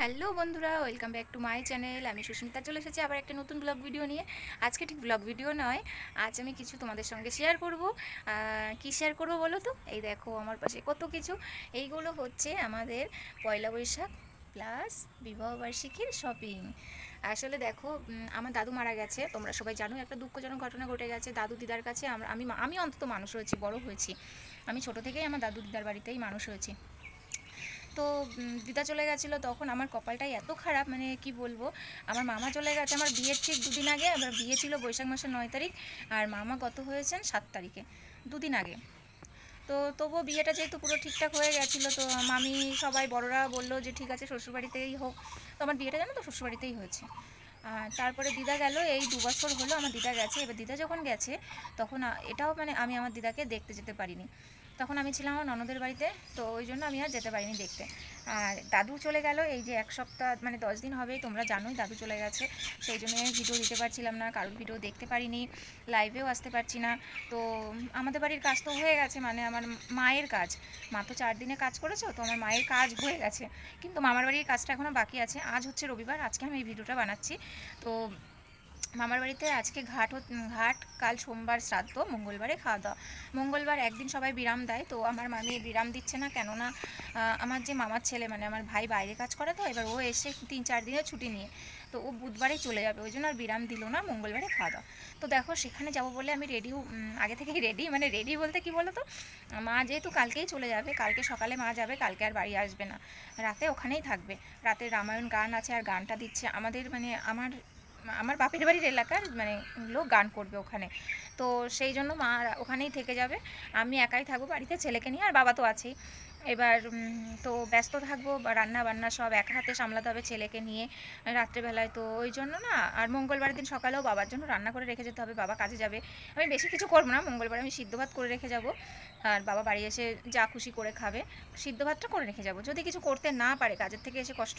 Hello বন্ধুরা, welcome back to my channel. আমি সুস্মিতা চলে এসেছি আবার একটা নতুন ব্লগ ভিডিও নিয়ে। আজকে ঠিক ব্লগ ভিডিও নয়, আজ আমি কিছু তোমাদের সঙ্গে শেয়ার করব। কি শেয়ার করব বলো তো? এই দেখো আমার পাশে কত কিছু। এইগুলো হচ্ছে আমাদের পয়লা বৈশাখ প্লাস বিবাহবার্ষিকীর শপিং। আসলে দেখো, আমার দাদু মারা গেছে, তোমরা সবাই জানো। একটা দুঃখজনক ঘটনা ঘটে গেছে দাদু দিদার কাছে। আমি অন্তত মানুষ হয়েছি, বড় হয়েছি। আমি ছোট থেকেই আমার দাদু দিদার বাড়িতেই মানুষ হয়েছি। তো দিদা চলে গেছিলো, তখন আমার কপালটাই এত খারাপ, মানে কি বলবো। আমার মামা চলে গেছে আমার বিয়ের ঠিক দুদিন আগে। আবার বিয়ে ছিল বৈশাখ মাসের 9 তারিখ, আর মামা গত হয়েছেন 7 তারিখে, দুদিন আগে। তো তবুও বিয়েটা যেহেতু পুরো ঠিকঠাক হয়ে গেছিলো, তো মামি সবাই বড়রা বললো যে ঠিক আছে শ্বশুরবাড়িতেই হোক। তো আমার বিয়েটা জানো তো শ্বশুরবাড়িতেই হয়েছে। আর তারপরে দিদা গেল, এই 2 বছর হলো আমার দিদা গেছে। এবার দিদা যখন গেছে তখন এটাও মানে আমি আমার দিদাকে দেখতে যেতে পারিনি। তখন আমি ছিলাম আমার ননদের বাড়িতে, তো ওই জন্য আমি আর যেতে পারিনি দেখতে। আর দাদু চলে গেল এই যে 1 সপ্তাহ, মানে 10 দিন হবেই, তোমরা জানোই দাদু চলে গেছে। সেই জন্য আমি ভিডিও দিতে পারছিলাম না, কারোর ভিডিও দেখতে পারিনি, লাইভেও আসতে পারছি না। তো আমাদের বাড়ির কাজ তো হয়ে গেছে, মানে আমার মায়ের কাজ। মা তো 4 দিনে কাজ করেছো, তো আমার মায়ের কাজ হয়ে গেছে, কিন্তু মামার বাড়ির কাজটা এখনও বাকি আছে। আজ হচ্ছে রবিবার, আজকে আমি এই ভিডিওটা বানাচ্ছি। তো মামার বাড়িতে আজকে ঘাট, কাল সোমবার শ্রাদ্ধ, মঙ্গলবারে খাওয়া দাওয়া। মঙ্গলবার একদিন সবাই বিরাম দেয়, তো আমার মামি বিরাম দিচ্ছে না, কেননা আমার যে মামার ছেলে, মানে আমার ভাই বাইরে কাজ করে, তো এবার ও এসে 3-4 দিনের ছুটি নিয়ে, তো ও বুধবারেই চলে যাবে, ওই জন্য আর বিরাম দিল না, মঙ্গলবারে খাওয়া দাওয়া। তো দেখো সেখানে যাব বলে আমি আগে থেকেই রেডি, মানে রেডি বলতে কি বলো তো, মা যেহেতু কালকেই চলে যাবে, কালকে সকালে মা যাবে, কালকে আর বাড়ি আসবে না, রাতে ওখানেই থাকবে। রাতে রামায়ণ গান আছে, আর গানটা দিচ্ছে আমাদের, মানে আমার আমার বাপের বাড়ির এলাকার মানে লোক গান করবে ওখানে। তো সেই জন্য মা ওখানেই থেকে যাবে, আমি একাই থাকবো বাড়িতে ছেলেকে নিয়ে, আর বাবা তো আছেই। এবার তো ব্যস্ত থাকবো, বা রান্না বান্না সব এক হাতে সামলাতে হবে ছেলেকে নিয়ে রাত্রেবেলায়, তো ওই জন্য না। আর মঙ্গলবারের দিন সকালেও বাবার জন্য রান্না করে রেখে যেতে হবে, বাবা কাজে যাবে। আমি বেশি কিছু করবো না, মঙ্গলবার আমি সিদ্ধ ভাত করে রেখে যাব, আর বাবা বাড়ি এসে যা খুশি করে খাবে। সিদ্ধ ভাতটা করে রেখে যাব, যদি কিছু করতে না পারে, কাজের থেকে এসে কষ্ট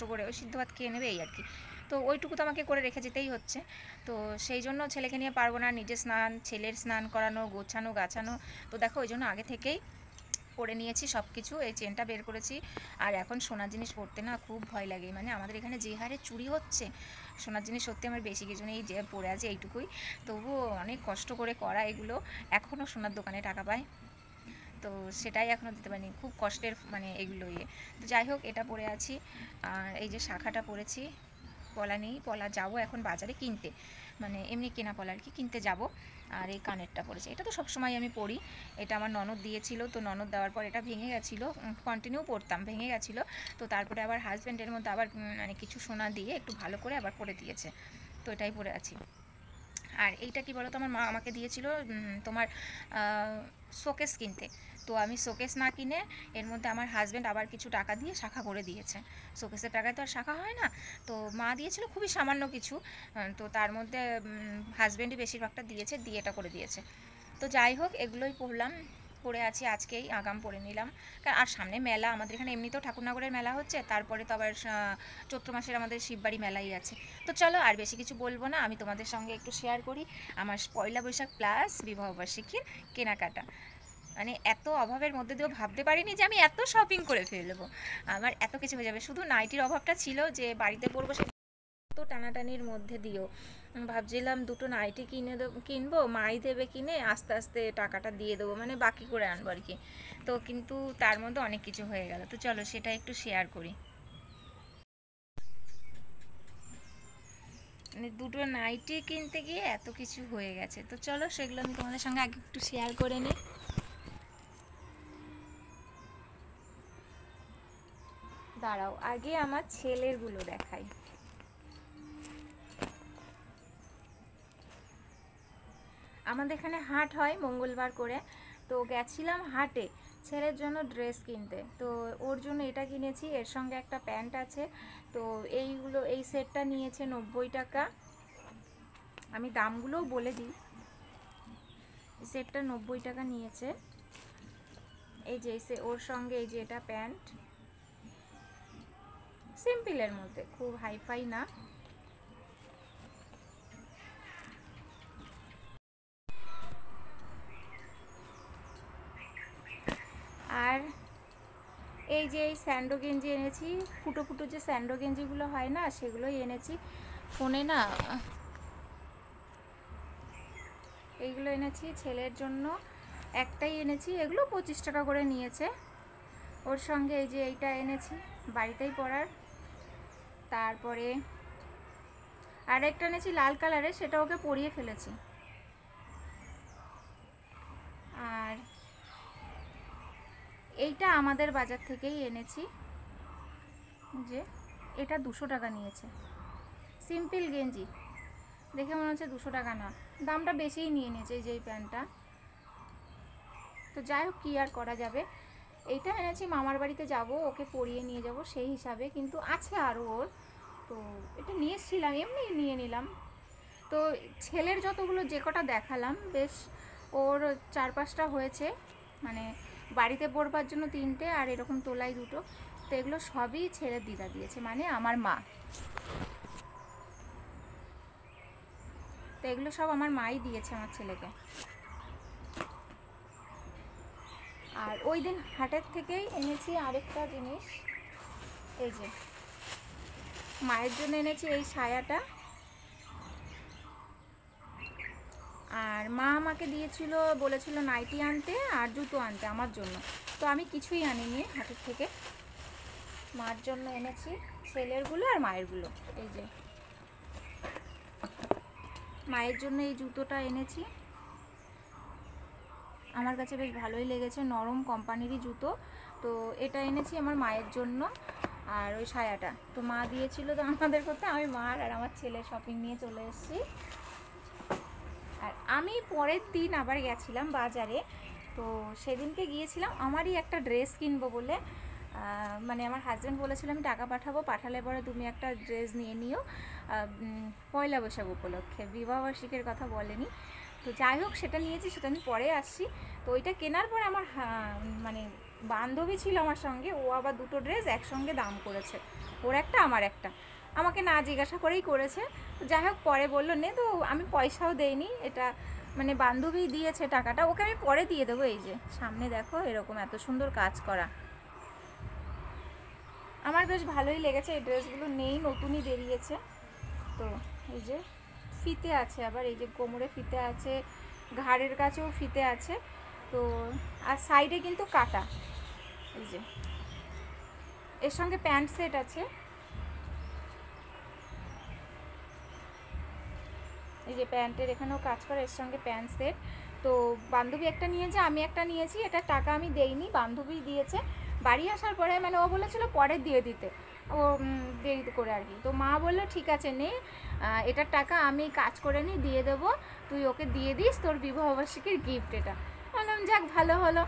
করে ওই সিদ্ধ ভাত খেয়ে নেবে, এই আর কি। তো ওইটুকু তো আমাকে করে রেখে যেতেই হচ্ছে। তো সেই জন্য ছেলেকে নিয়ে পারবো না, নিজে স্নান, ছেলের স্নান করানো, গোছানো গাছানো। তো দেখো ওই জন্য আগে থেকেই করে নিয়েছি সব কিছু। এই চেনটা বের করেছি। আর এখন সোনার জিনিস পরতে না খুব ভয় লাগে, মানে আমাদের এখানে যে হারে চুরি হচ্ছে সোনার জিনিস, সত্যি আমার বেশি কিছু নেই, যে পরে আছে এইটুকুই। তবুও অনেক কষ্ট করে করা এগুলো, এখনও সোনার দোকানে টাকা পায়, তো সেটাই এখনও দিতে পারিনি, খুব কষ্টের, মানে এগুলো তো যাই হোক, এটা পরে আছি। আর এই যে শাখাটা পরেছি, পলা নেই, পলা যাবো এখন বাজারে কিনতে, মানে এমনি কেনা পলা আর কি, কিনতে যাব। আর এই কানেরটা পরেছি, এটা তো সবসময় আমি পরি, এটা আমার ননদ দিয়েছিল, তো ননদ দেওয়ার পর এটা ভেঙে গেছিলো, কন্টিনিউ পরতাম, ভেঙে গেছিলো। তো তারপরে আবার হাজব্যান্ডের মধ্যে আবার মানে কিছু সোনা দিয়ে একটু ভালো করে আবার পরে দিয়েছে, তো এটাই পরে আছি। আর এইটা কি বলো তো, আমার মা আমাকে দিয়েছিল তোমার শোকেস কিনতে। তো আমি শোকেস না কিনে এর মধ্যে আমার হাজব্যান্ড আবার কিছু টাকা দিয়ে শাখা করে দিয়েছে। শোকেসের টাকায় তো আর শাখা হয় না, তো মা দিয়েছিল খুবই সামান্য কিছু, তো তার মধ্যে হাজব্যান্ডই বেশিরভাগটা দিয়েছে, দিয়ে এটা করে দিয়েছে। তো যাই হোক, এগুলোই পড়লাম, পড়ে আছি, আজকেই আগাম পরে নিলাম। আর সামনে মেলা, আমাদের এখানে এমনিতেও ঠাকুরনগরের মেলা হচ্ছে, তারপরে তো আবার চৈত্র মাসের আমাদের শিববাড়ি মেলাই আছে। তো চলো আর বেশি কিছু বলবো না, আমি তোমাদের সঙ্গে একটু শেয়ার করি আমার পয়লা বৈশাখ প্লাস বিবাহবার্ষিকীর কেনাকাটা। মানে এত অভাবের মধ্যে দিয়েও ভাবতে পারিনি যে আমি এত শপিং করে ফেলবো, আমার এত কিছু হয়ে যাবে। শুধু নাইটির অভাবটা ছিল, যে বাড়িতে পরবো, সে তো টানাটানির মধ্যে দিয়েও ভাবছিলাম দুটো নাইটি কিনবো, মাই দেবে কিনে, আস্তে আস্তে টাকাটা দিয়ে দেবো, মানে বাকি করে আনবো আর কি। তো কিন্তু তার মধ্যে অনেক কিছু হয়ে গেল, তো চলো সেটা একটু শেয়ার করি। মানে দুটো নাইটি কিনতে গিয়ে এত কিছু হয়ে গেছে, তো চলো সেগুলো আমি তোমাদের সঙ্গে আগে একটু শেয়ার করে নিই। দাঁড়াও, আগে আমার ছেলেরগুলো দেখাই। আমাদের এখানে হাট হয় মঙ্গলবার করে, তো গেছিলাম হাটে ছেলের জন্য ড্রেস কিনতে। তো ওর জন্য এটা কিনেছি, এর সঙ্গে একটা প্যান্ট আছে। তো এই সেটটা নিয়েছে 90 টাকা। আমি দামগুলোও বলে দিই, সেটটা 90 টাকা নিয়েছে। এই যে ওর সঙ্গে এই যে এটা প্যান্ট, সিম্পলের মধ্যে, খুব হাইফাই না। আর এই যে থেকে এই স্যান্ডো গেঞ্জি এনেছি, ফুটো ফুটো যে স্যান্ডো গেঞ্জিগুলো হয় না সেগুলোই এনেছি। ফোনে না এইগুলো এনেছি ছেলের জন্য, একটাই এনেছি, এগুলো 25 টাকা করে নিয়েছে। ওর সঙ্গে এই যে এইটা এনেছি বাড়িতেই পরার। তারপরে আর একটা এনেছি লাল কালারের, সেটা ওকে পরিয়ে ফেলেছি। আর এইটা আমাদের বাজার থেকেই এনেছি, যে এটা 200 টাকা নিয়েছে। সিম্পল গেঞ্জি, দেখে মনে হচ্ছে 200 টাকা না, দামটা বেশিই নিয়ে নিয়েছে এই যে এই প্যান্টটা। তো যাই হোক, কী আর করা যাবে। এইটা এনেছি মামার বাড়িতে যাব, ওকে পরিয়ে নিয়ে যাব সেই হিসাবে, কিন্তু আছে আরও ওর, তো এটা নিয়ে এসেছিলাম, এমনি নিয়ে নিলাম। তো ছেলের যতগুলো যে কটা দেখালাম, বেশ ওর 4-5টা হয়েছে, মানে বাড়িতে পরবার জন্য 3টে আর এরকম তোলাই 2টো। তো এগুলো সবই ছেলের দিদা দিয়েছে, মানে আমার মা। তো এগুলো সব আমার মাই দিয়েছে আমার ছেলেকে। আর ওই দিন হাটের থেকেই এনেছি আরেকটা জিনিস, এই যে মায়ের জন্য এনেছি এই সায়াটা। আর মা আমাকে দিয়েছিল, বলেছিল নাইটি আনতে আর জুতো আনতে আমার জন্য, তো আমি কিছুই আনিনি হাটের থেকে। মার জন্য এনেছি ছেলেরগুলো আর মায়েরগুলো। এই যে মায়ের জন্য এই জুতোটা এনেছি, আমার কাছে বেশ ভালোই লেগেছে, নরম কোম্পানিরই জুতো। তো এটা এনেছি আমার মায়ের জন্য। আর ওই সায়াটা তো মা দিয়েছিল তো আমাদের করতে, আমি মার আর আমার ছেলে শপিং নিয়ে চলে এসেছি। আর আমি পরের দিন আবার গেছিলাম বাজারে, তো সেদিনকে গিয়েছিলাম আমারই একটা ড্রেস কিনবো বলে। মানে আমার হাজব্যান্ড বলেছিল আমি টাকা পাঠাবো, পাঠালে পরে তুমি একটা ড্রেস নিয়ে নিও পয়লা বৈশাখ উপলক্ষে, বিবাহবার্ষিকীর কথা বলেনি। তো যাই হোক, সেটা নিয়েছি, সেটা আমি পরে আসছি। তো ওইটা কেনার পরে আমার মানে বান্ধবী ছিল আমার সঙ্গে, ও আবার 2টো ড্রেস একসঙ্গে দাম করেছে, ওর একটা আমার একটা, আমাকে না জিজ্ঞাসা করেই করেছে। তো যাই হোক, পরে বললো নে, তো আমি পয়সাও দেইনি, এটা মানে বান্ধবী দিয়েছে টাকাটা, ওকে আমি পরে দিয়ে দেবো। এই যে সামনে দেখো এরকম এত সুন্দর কাজ করা, আমার বেশ ভালোই লেগেছে। এই ড্রেসগুলো নেই, নতুনই বেরিয়েছে। তো এই যে ফিতে আছে, আবার এই যে কোমরে ফিতে আছে, ঘাড়ের কাছেও ফিতে আছে। তো আর সাইডে কিন্তু কাটা। এই যে এর সঙ্গে প্যান্ট সেট আছে, এই যে প্যান্টের এখানেও কাজ করে, এর সঙ্গে প্যান্ট সেট। তো বান্ধবী একটা নিয়েছে, আমি একটা নিয়েছি, এটা টাকা আমি দেইনি, বান্ধবী দিয়েছে। বাড়ি আসার পরে মানে ও বলেছিল পরে দিয়ে দিতে, ও দেরি করে আর কি। তো মা বললো ঠিক আছে নে, এটার টাকা আমি কাজ করে নিই, দিয়ে দেবো, তুই ওকে দিয়ে দিস, তোর বিবাহবার্ষিকীর গিফট এটা। বললাম যাক ভালো হলো,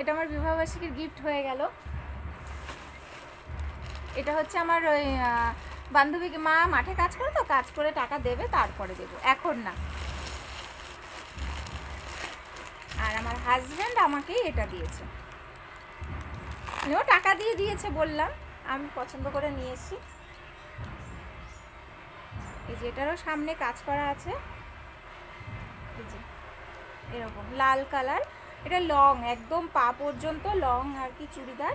এটা আমার বিবাহবার্ষিকীর গিফট হয়ে গেল। এটা হচ্ছে আমার ওই বান্ধবীকে, মা মাঠে কাজ করে, তো কাজ করে টাকা দেবে, তারপরে দেবো, এখন না। আর আমার হাজব্যান্ড আমাকেই এটা দিয়েছে, ও টাকা দিয়ে দিয়েছে বললাম, আমি পছন্দ করে নিয়ে এসেছি। এই যে এটারও সামনে কাজ করা আছে, এই যে এরকম লাল কালার, এটা লং, একদম পা পর্যন্ত লং আর কি চুড়িদার।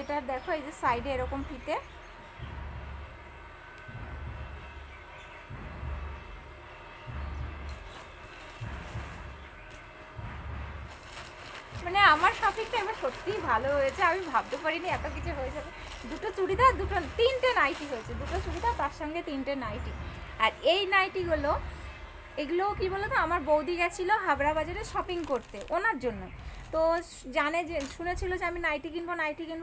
এটার দেখো এই যে সাইডে এরকম ফিতে, মানে আমার শপিংটা এবার সত্যিই ভালো হয়েছে, আমি ভাবতে পারিনি এত কিছু হয়ে যাবে। 2টো চুড়িদার, 3টে নাইটি হয়েছে, 2টো চুড়িদার তার সঙ্গে 3টে নাইটি। আর এই নাইটিগুলো, এগুলো কি বলো তো, আমার বৌদি গেছিলো হাবড়া বাজারে শপিং করতে ওনার জন্য, তো জানে যে শুনেছিল যে আমি নাইটি কিনবো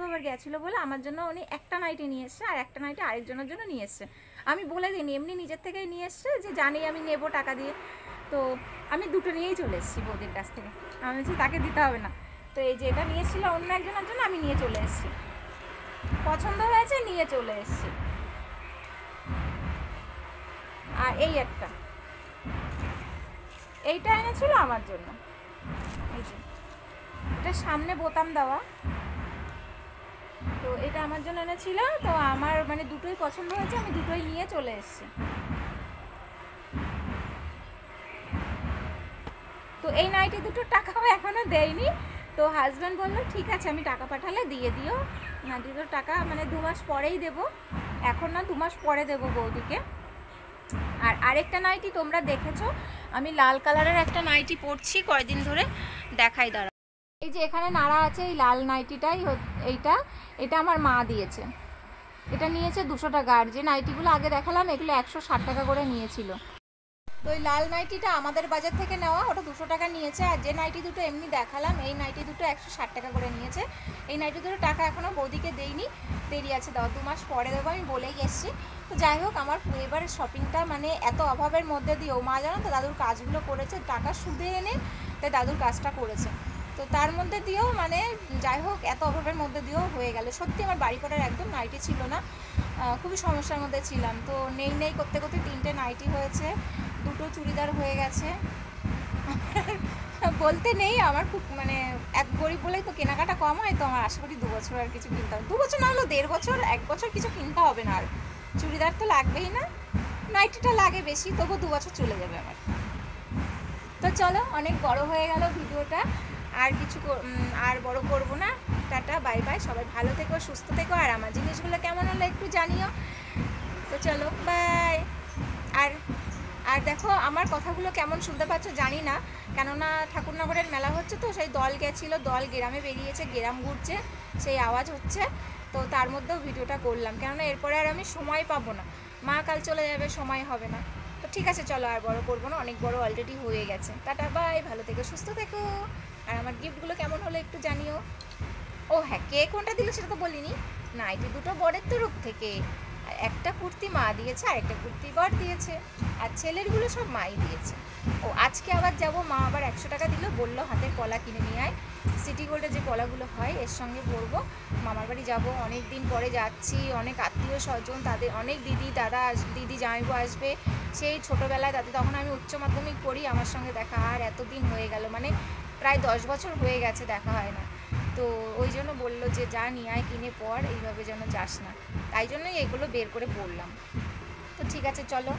এবার গেছিলো বলে আমার জন্য উনি একটা নাইটি নিয়ে এসছে, আর একটা নাইটি আরেকজনের জন্য নিয়ে এসছে। আমি বলে দিইনি, এমনি নিজের থেকেই নিয়ে এসছে, যে জানি আমি নেবো টাকা দিয়ে। তো আমি 2টো নিয়েই চলে এসেছি বৌদির কাছ থেকে, আমি বলছি তাকে দিতে হবে না। তো এই যে এটা নিয়েছিল অন্য একজনের জন্য, আমি নিয়ে চলে এসেছি, পছন্দ হয়েছে নিয়ে চলে এসেছি। আর এই একটা, এইটা এনেছিল আমার জন্য, এই যে এটা সামনে বোতাম দেওয়া, তো এটা আমার জন্য এনেছিল। তো আমার মানে 2টোই পছন্দ হয়েছে, আমি 2টোই নিয়ে চলে এসেছি। তো এই নাইটি 2টোর টাকাও এখনো দেয়নি, তো হাজব্যান্ড বললো ঠিক আছে আমি টাকা পাঠালে দিয়ে দিও, নাইটিগুলোর টাকা মানে 2 মাস পরেই দেবো, এখন না 2 মাস পরে দেবো বৌদিকে। আর আরেকটা নাইটি তোমরা দেখেছো, আমি লাল কালারের একটা নাইটি পরছি কয়দিন ধরে, দেখাই দাঁড়া। এই যে এখানে নাড়া আছে, এই লাল নাইটিটাই এটা আমার মা দিয়েছে। এটা নিয়েছে 200 টাকা, আর যে নাইটিগুলো আগে দেখালাম এগুলো 160 টাকা করে নিয়েছিল। তো এই লাল নাইটিটা আমাদের বাজার থেকে নেওয়া, ওটা 200 টাকা নিয়েছে। আর যে নাইটি দুটো এমনি দেখালাম এই নাইটি দুটো 160 টাকা করে নিয়েছে। এই নাইটি দুটো টাকা এখনও বৌদিকে দেইনি, দেরি আছে, 2 মাস পরে দেবো আমি বলেই এসছি। তো যাই হোক, আমার এবার শপিংটা মানে এত অভাবের মধ্যে দিয়েও মা জানো তো দাদুর কাজগুলো করেছে, টাকা সুদে এনে তাই দাদুর কাজটা করেছে। তো তার মধ্যে দিয়েও মানে যাই হোক এত অভাবের মধ্যে দিয়েও হয়ে গেল। সত্যি আমার বাড়ি করার একদম নাইটি ছিল না, খুবই সমস্যার মধ্যে ছিলাম। তো নেই করতে করতে 3টে নাইটি হয়েছে, 2টো চুড়িদার হয়ে গেছে। বলতে নেই আমার খুব মানে এক গরিব বলেই তো কেনাকাটা কম হয়, তো আমার আশা করি 2 বছর আর কিছু কিনতে হবে, 2 বছর না হলেও 1.5 বছর 1 বছর কিছু কিনতে হবে না। আর চুড়িদার তো লাগবেই না, নাইটিটা লাগে বেশি, তবু 2 বছর চলে যাবে আমার। তো চলো, অনেক বড় হয়ে গেল ভিডিওটা, আর বড় করব না। টাটা, বাই বাই, সবাই ভালো থেকো, সুস্থ থেকো, আর আমার জিনিসগুলো কেমন হলো একটু জানিও। তো চলো, বাই। আর দেখো আমার কথাগুলো কেমন শুনতে পাচ্ছ জানি না, কেননা ঠাকুরনগরের মেলা হচ্ছে তো, সেই দল গেছিলো, দল গ্রামে বেরিয়েছে, গ্রাম ঘুরছে, সেই আওয়াজ হচ্ছে। তো তার মধ্যেও ভিডিওটা করলাম, কেননা এরপরে আর আমি সময় পাবো না, মা কাল চলে যাবে, সময় হবে না। তো ঠিক আছে চলো, আর বড় করবো না, অনেক বড় অলরেডি হয়ে গেছে। টাটা, বাই, ভালো থেকো, সুস্থ থেকো। আর আমার গিফটগুলো কেমন হলো একটু জানিও। ও হ্যাঁ, কে কোনটা দিল সেটা তো বলিনি। নাইটি দুটো বরের তরফ থেকে, একটা কুর্তি মা দিয়েছে, আর একটা কুর্তি বর দিয়েছে, আর ছেলেরগুলো সব মাই দিয়েছে। ও আজকে আবার যাব, মা আবার 100 টাকা দিল, বললো হাতের পলা কিনে নিয়ে আয়, সিটি গোল্ডের যে পলাগুলো হয় এর সঙ্গে পরবো। মামার বাড়ি যাব, অনেক দিন পরে যাচ্ছি, অনেক আত্মীয় স্বজন, তাদের অনেক দিদি দাদা দিদি জামাইবু আসবে, সেই ছোটোবেলায় তাদের, তখন আমি উচ্চ মাধ্যমিক পড়ি, আমার সঙ্গে দেখা আর এতদিন হয়ে গেল, মানে প্রায় 10 বছর হয়ে গেছে দেখা হয় না। তো ওই জন্য বললো যে যা নিয়ে আয় কিনে পর, এইভাবে যেন যাস না, তাই জন্যই এগুলো বের করে পড়লাম। তো ঠিক আছে চলো।